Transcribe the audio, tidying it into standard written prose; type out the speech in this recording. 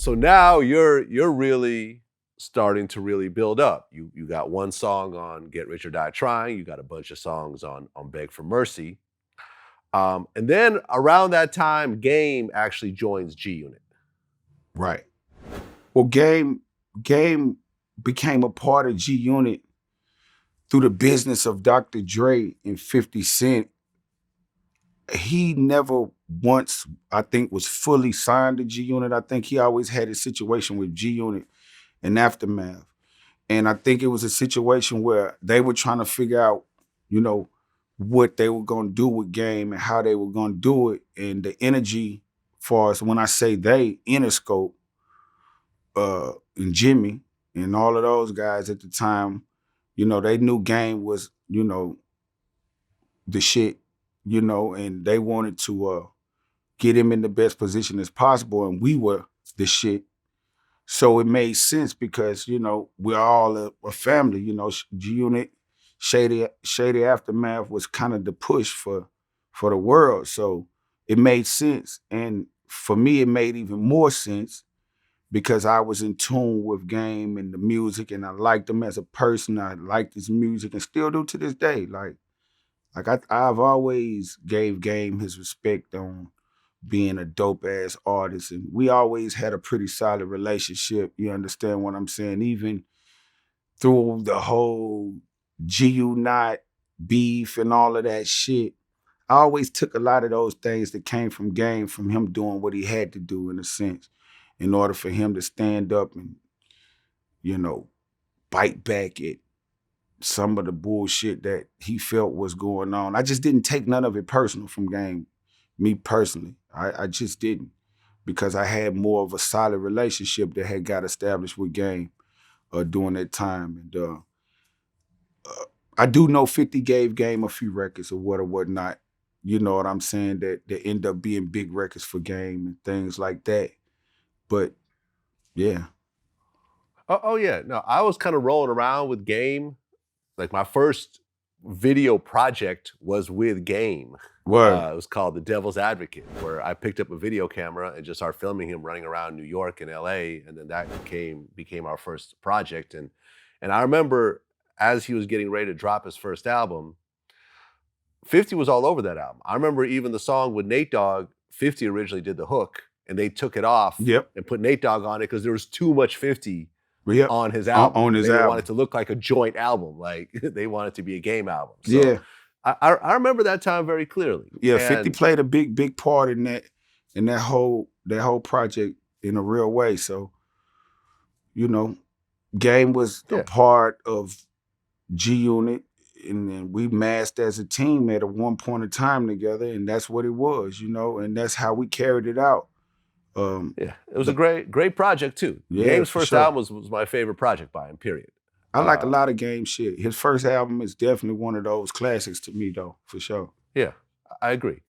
So now you're really starting to really build up. You got one song on Get Rich or Die Trying. You got a bunch of songs on Beg for Mercy. And then around that time, Game actually joins G Unit. Right. Well, Game became a part of G Unit through the business of Dr. Dre and 50 Cent. He never once, I think, was fully signed to G Unit. I think he always had a situation with G Unit and Aftermath. And I think it was a situation where they were trying to figure out, what they were going to do with Game and how they were going to do it. And the energy, for us, when I say they, Interscope, and Jimmy, and all of those guys at the time, they knew Game was, the shit, and they wanted to get him in the best position as possible, and we were the shit. So it made sense because, we're all a family, G-Unit, Shady Aftermath was kind of the push for the world. So it made sense. And for me, it made even more sense because I was in tune with Game and the music, and I liked him as a person. I liked his music and still do to this day. I've always gave Game his respect on being a dope ass artist, and we always had a pretty solid relationship. You understand what I'm saying? Even through the whole GU beef and all of that shit, I always took a lot of those things that came from Game, from him doing what he had to do in a sense, in order for him to stand up and, bite back at some of the bullshit that he felt was going on. I just didn't take none of it personal from Game, me personally. I just didn't, because I had more of a solid relationship that had got established with Game during that time. And I do know 50 gave Game a few records or whatnot, you know what I'm saying, that end up being big records for Game and things like that. But yeah. Oh yeah. No, I was kind of rolling around with Game. Like my first video project was with Game. Word. It was called The Devil's Advocate, where I picked up a video camera and just started filming him running around New York and LA. And then that became our first project. And I remember as he was getting ready to drop his first album, 50 was all over that album. I remember even the song with Nate Dogg, 50 originally did the hook and they took it off and put Nate Dogg on it because there was too much 50 on his album. On his they album. wanted it to look like a joint album. Like they wanted it to be a Game album. So yeah. I remember that time very clearly. Yeah, 50 played a big part in that whole project in a real way. So, Game was a part of G Unit, and then we massed as a team at one point in time together, and that's what it was, and that's how we carried it out. It was a great project too. Yeah, Game's first album was my favorite project by him, period. I like a lot of Game shit. His first album is definitely one of those classics to me though, for sure. Yeah, I agree.